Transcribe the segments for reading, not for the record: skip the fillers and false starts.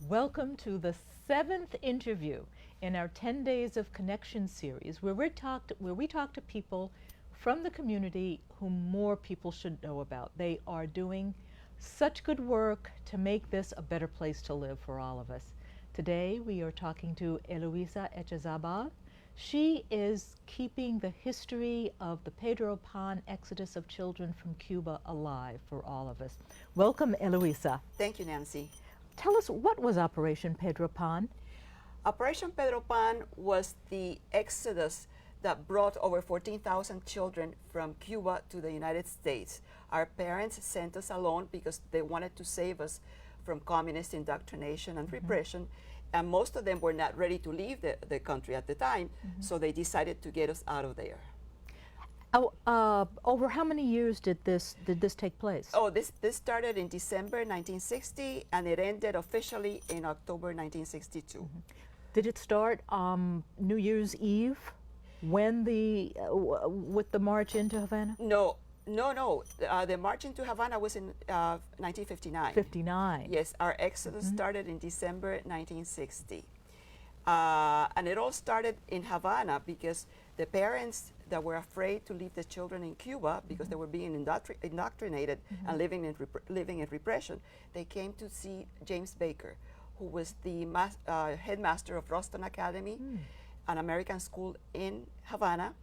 Welcome to the 7th interview in our 10 Days of Connection series, where we talk to people from the community whom more people should know about. They are doing such good work to make this a better place to live for all of us. Today we are talking to Eloisa Echazabal. She is keeping the history of the Pedro Pan exodus of children from Cuba alive for all of us. Welcome, Eloisa. Thank you, Nancy. Tell us, what was Operation Pedro Pan? Operation Pedro Pan was the exodus that brought over 14,000 children from Cuba to the United States. Our parents sent us alone because they wanted to save us from communist indoctrination and repression, and most of them were not ready to leave the country at the time, so they decided to get us out of there. Over how many years did this take place? Oh, this started in December 1960, and it ended officially in October 1962. Did it start New Year's Eve, when with the march into Havana? No. The march into Havana was in 1959. 59. Yes, our exodus started in December 1960. And it all started in Havana because the parents that were afraid to leave the children in Cuba because they were being indoctrinated and living in repression, they came to see James Baker, who was the headmaster of Ruston Academy, an American school in Havana,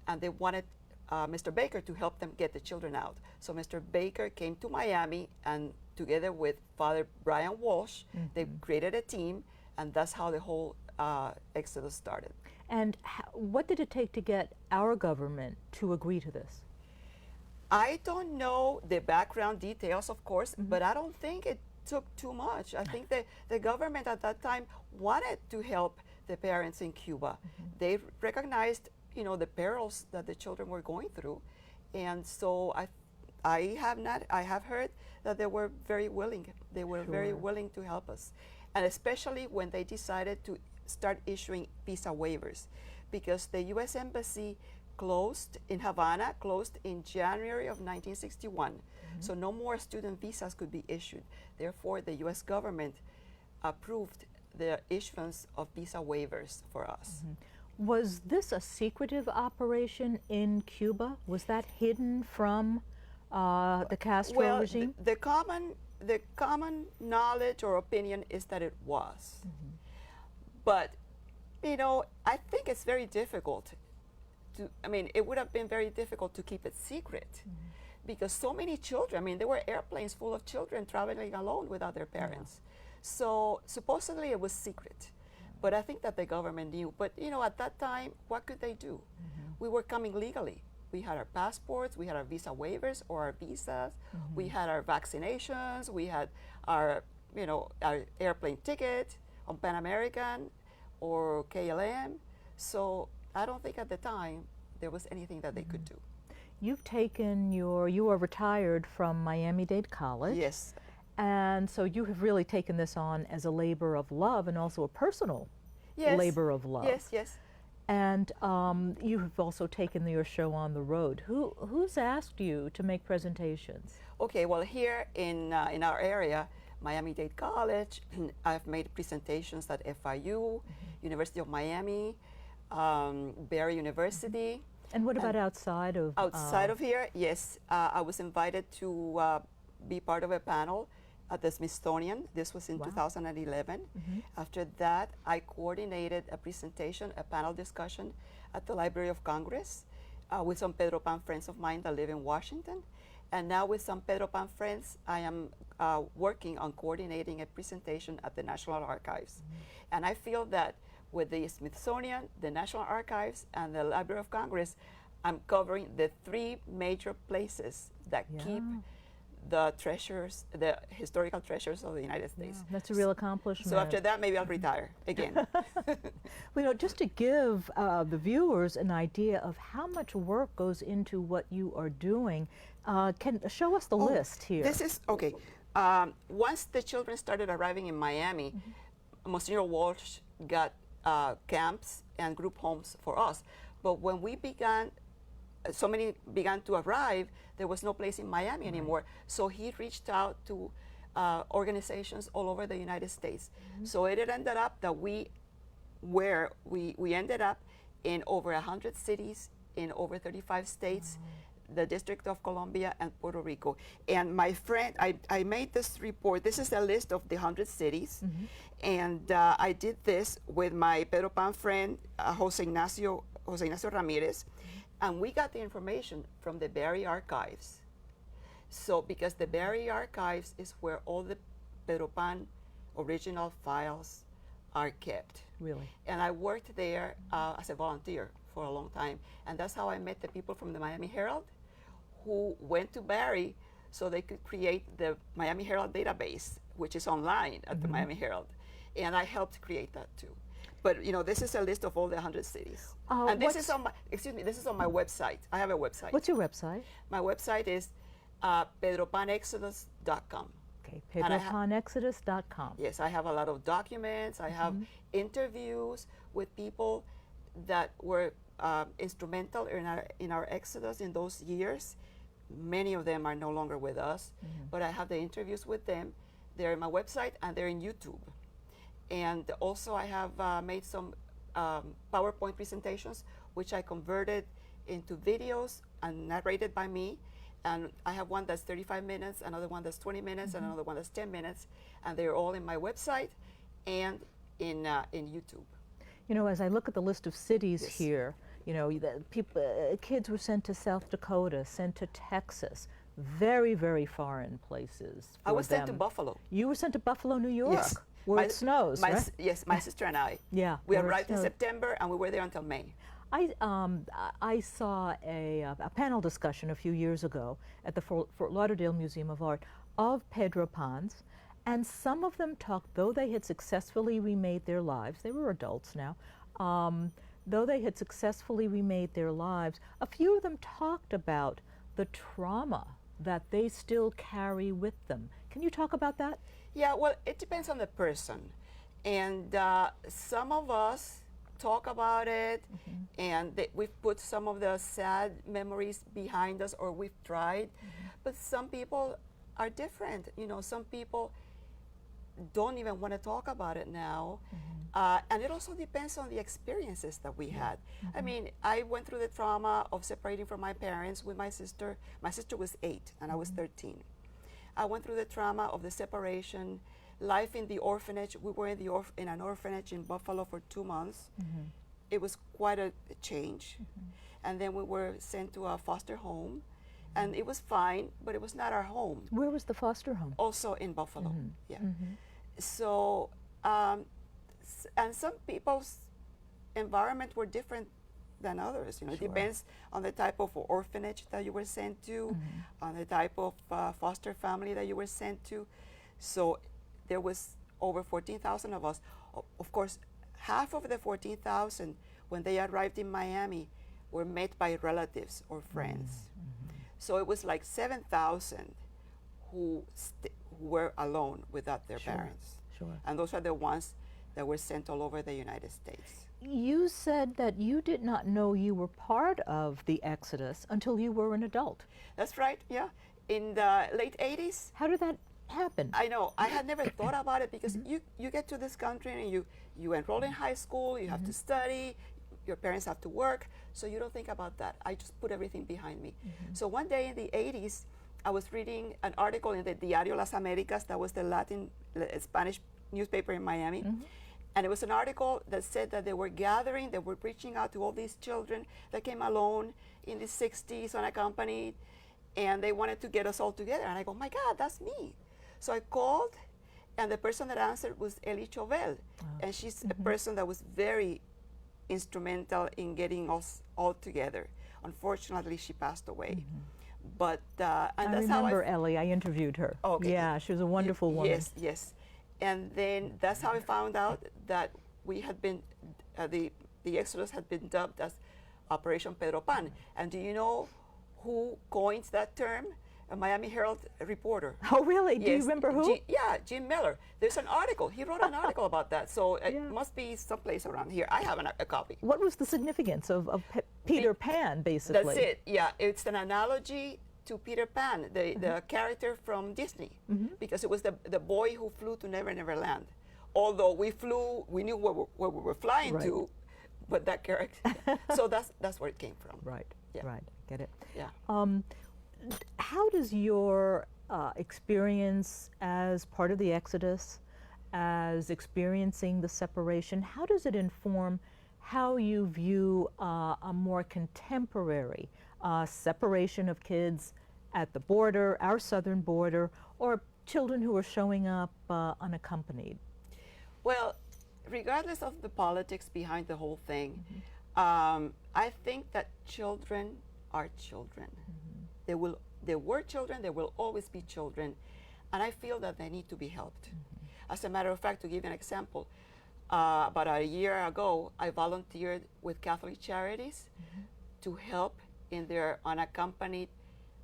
and they wanted Mr. Baker to help them get the children out. So Mr. Baker came to Miami, and together with Father Brian Walsh, they created a team, and that's how the whole exodus started. And what did it take to get our government to agree to this? I don't know the background details, of course, but I don't think it took too much. I think the government at that time wanted to help the parents in Cuba. They recognized, the perils that the children were going through, and so I have heard that they were very willing. They were very willing to help us, and especially when they decided to start issuing visa waivers, because the U.S. Embassy closed in Havana, closed in January of 1961. So no more student visas could be issued. Therefore, the U.S. government approved the issuance of visa waivers for us. Was this a secretive operation in Cuba? Was that hidden from the Castro regime? The common knowledge or opinion is that it was. But, I think it's very difficult it would have been very difficult to keep it secret because so many children, there were airplanes full of children traveling alone without their parents. So supposedly it was secret. But I think that the government knew. But, at that time, what could they do? We were coming legally. We had our passports, we had our visa waivers or our visas, we had our vaccinations, we had our, our airplane ticket on Pan American or KLM. So I don't think at the time there was anything that they could do. You've taken you are retired from Miami-Dade College. Yes. And so you have really taken this on as a labor of love and also a personal labor of love. Yes. And you have also taken your show on the road. Who's asked you to make presentations? Okay, well, here in our area, Miami-Dade College, I've made presentations at FIU, University of Miami, Barry University. And what about outside of? Outside of here, yes. I was invited to be part of a panel at the Smithsonian. This was in 2011. After that, I coordinated a presentation, a panel discussion at the Library of Congress with some Pedro Pan friends of mine that live in Washington. And now with some Pedro Pan friends, I am working on coordinating a presentation at the National Archives. And I feel that with the Smithsonian, the National Archives, and the Library of Congress, I'm covering the three major places that keep the treasures, the historical treasures of the United States. That's a real accomplishment. So after that, maybe I'll retire again. Well, just to give the viewers an idea of how much work goes into what you are doing, can show us the list here. This is, okay. Once the children started arriving in Miami, Monsignor Walsh got camps and group homes for us. But when we began, so many began to arrive, there was no place in Miami anymore. So he reached out to organizations all over the United States. So it ended up that we ended up in over 100 cities in over 35 states, the District of Columbia and Puerto Rico. And my friend, I made this report. This is a list of the 100 cities. And I did this with my Pedro Pan friend, Jose Ignacio Ramirez. And we got the information from the Barry Archives. So because the Barry Archives is where all the Pedro Pan original files are kept. Really? And I worked there as a volunteer for a long time. And that's how I met the people from the Miami Herald who went to Barry so they could create the Miami Herald database, which is online at the Miami Herald. And I helped create that too. But you know, this is a list of all the 100 cities. And this is on my, this is on my website. I have a website. What's your website? My website is pedropanexodus.com. Okay, pedropanexodus.com. Yes, I have a lot of documents. I have interviews with people that were instrumental in our exodus in those years. Many of them are no longer with us, but I have the interviews with them. They're in my website and they're in YouTube. And also I have made some PowerPoint presentations, which I converted into videos and narrated by me. And I have one that's 35 minutes, another one that's 20 minutes, and another one that's 10 minutes. And they're all in my website and in YouTube. You know, as I look at the list of cities here, you know, the people, kids were sent to South Dakota, sent to Texas, very, very foreign places. I was sent to Buffalo. You were sent to Buffalo, New York, yes. where it snows, right? Yes, my sister and I. Yeah. We arrived in September and we were there until May. I saw a panel discussion a few years ago at the Fort Lauderdale Museum of Art of Pedro Pans, and some of them talked, though they had successfully remade their lives, they were adults now, though they had successfully remade their lives, a few of them talked about the trauma that they still carry with them. Can you talk about that? Yeah, well, it depends on the person. And some of us talk about it, and we've put some of the sad memories behind us, or we've tried. But some people are different. You know, some people don't even want to talk about it now. And it also depends on the experiences that we had. I mean, I went through the trauma of separating from my parents with my sister. My sister was 8 and I was 13. I went through the trauma of the separation, life in the orphanage. We were in an orphanage in Buffalo for 2 months. It was quite a change. And then we were sent to a foster home. And it was fine, but it was not our home. Where was the foster home? Also in Buffalo, yeah. So, and some people's environment were different than others. You know, it depends on the type of orphanage that you were sent to, on the type of foster family that you were sent to. So there was over 14,000 of us. Of course, half of the 14,000, when they arrived in Miami, were met by relatives or friends. So it was like 7,000 who were alone without their parents. And those are the ones that were sent all over the United States. You said that you did not know you were part of the Exodus until you were an adult. That's right, yeah. In the late 80s. How did that happen? I know. I had never thought about it because you get to this country and you enroll in high school, you have to study, your parents have to work, so you don't think about that. I just put everything behind me. So one day in the 80s, I was reading an article in the Diario Las Americas, that was the Spanish newspaper in Miami. And it was an article that said that they were gathering, they were reaching out to all these children that came alone in the 60s unaccompanied, and they wanted to get us all together. And I go, my God, that's me. So I called, and the person that answered was Eloisa Echazabal. And she's a person that was very instrumental in getting us all together. Unfortunately, she passed away. But and I that's remember how Ellie. I interviewed her. Okay. Yeah, she was a wonderful woman. Yes, yes. And then that's how I found out that we had been, the Exodus had been dubbed as Operation Pedro Pan. And do you know who coined that term? A Miami Herald reporter. Oh, really? Yes. Do you remember who? Jim Miller. There's an article. He wrote an article about that. So it must be someplace around here. I have a copy. What was the significance of Peter Pan, basically? That's it. Yeah, it's an analogy to Peter Pan, the character from Disney, because it was the boy who flew to Never Never Land. Although we knew where we were flying Right. to, but that character. So that's where it came from. Right, Yeah. right, get it. Yeah. How does your experience as part of the Exodus, as experiencing the separation, how does it inform how you view a more contemporary separation of kids at the border, our southern border, or children who are showing up unaccompanied? Well, regardless of the politics behind the whole thing, I think that children are children. They were children, there will always be children, and I feel that they need to be helped. As a matter of fact, to give you an example, about a year ago, I volunteered with Catholic Charities to help in their unaccompanied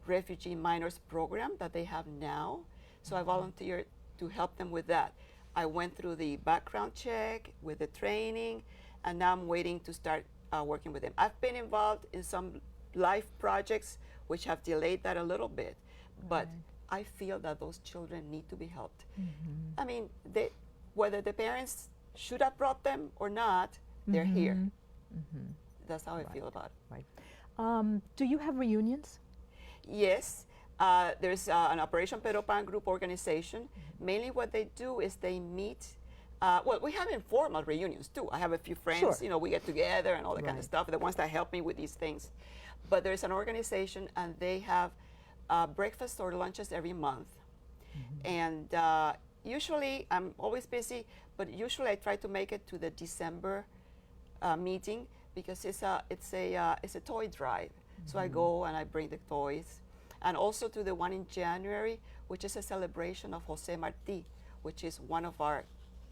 refugee minors program that they have now. So I volunteered to help them with that. I went through the background check with the training, and now I'm waiting to start working with them. I've been involved in some life projects which have delayed that a little bit, but I feel that those children need to be helped. I mean, whether the parents should have brought them or not, they're here. That's how I feel about it. Right. Do you have reunions? Yes, there's an Operation Pero Pan group organization. Mainly what they do is they meet, well, we have informal reunions too. I have a few friends, Sure. you know, we get together and all that kind of stuff, the ones that help me with these things. But there's an organization and they have breakfast or lunches every month. And usually, I'm always busy, but usually I try to make it to the December meeting because it's a toy drive. So I go and I bring the toys. And also to the one in January, which is a celebration of Jose Marti, which is one of our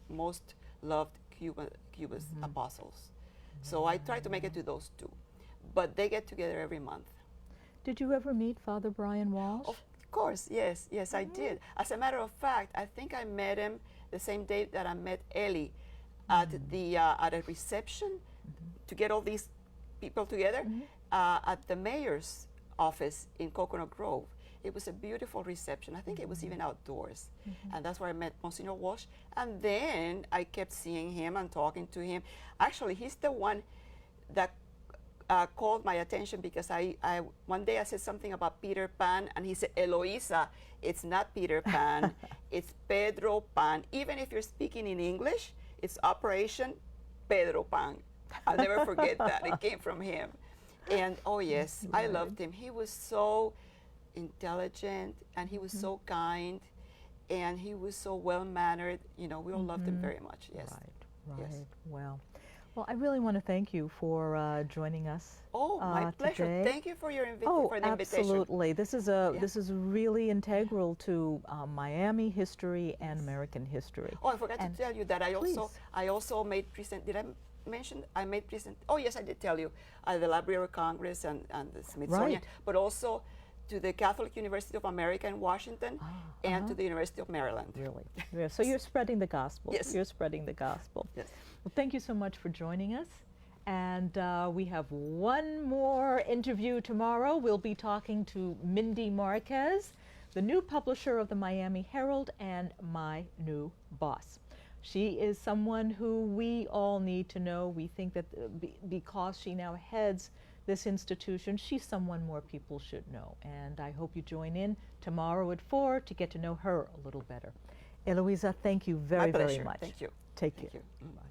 most loved Cuba's apostles. So I try to make it to those two. But they get together every month. Did you ever meet Father Brian Walsh? Of course, yes, I did. As a matter of fact, I think I met him the same day that I met Ellie at at a reception to get all these people together at the mayor's office in Coconut Grove. It was a beautiful reception. I think it was even outdoors. And that's where I met Monsignor Walsh. And then I kept seeing him and talking to him. Actually, he's the one that called my attention because one day I said something about Peter Pan, and he said, Eloisa, it's not Peter Pan, it's Pedro Pan. Even if you're speaking in English, it's Operation Pedro Pan. I'll never forget that. It came from him. And oh yes, I loved him. He was so intelligent, and he was so kind, and he was so well-mannered. You know, we all loved him very much, yes. Right. Yes. Well, I really want to thank you for joining us. Oh, my pleasure. Today. Thank you for your Oh, invitation. absolutely. This is this is really integral to Miami history and American history. Oh, I forgot to tell you that please. I also made present. Did I mention I made present? Oh yes, I did tell you. The Library of Congress and the Smithsonian, but also to the Catholic University of America in Washington and to the University of Maryland. Really? Yeah. So you're spreading the gospel. Yes. You're spreading the gospel. Yes. Well, thank you so much for joining us. And we have one more interview tomorrow. We'll be talking to Mindy Marquez, the new publisher of the Miami Herald and my new boss. She is someone who we all need to know. We think that because she now heads this institution, she's someone more people should know. And I hope you join in tomorrow at 4 to get to know her a little better. Eloisa, thank you very, very much. Thank you. Take care. Thank you. Bye.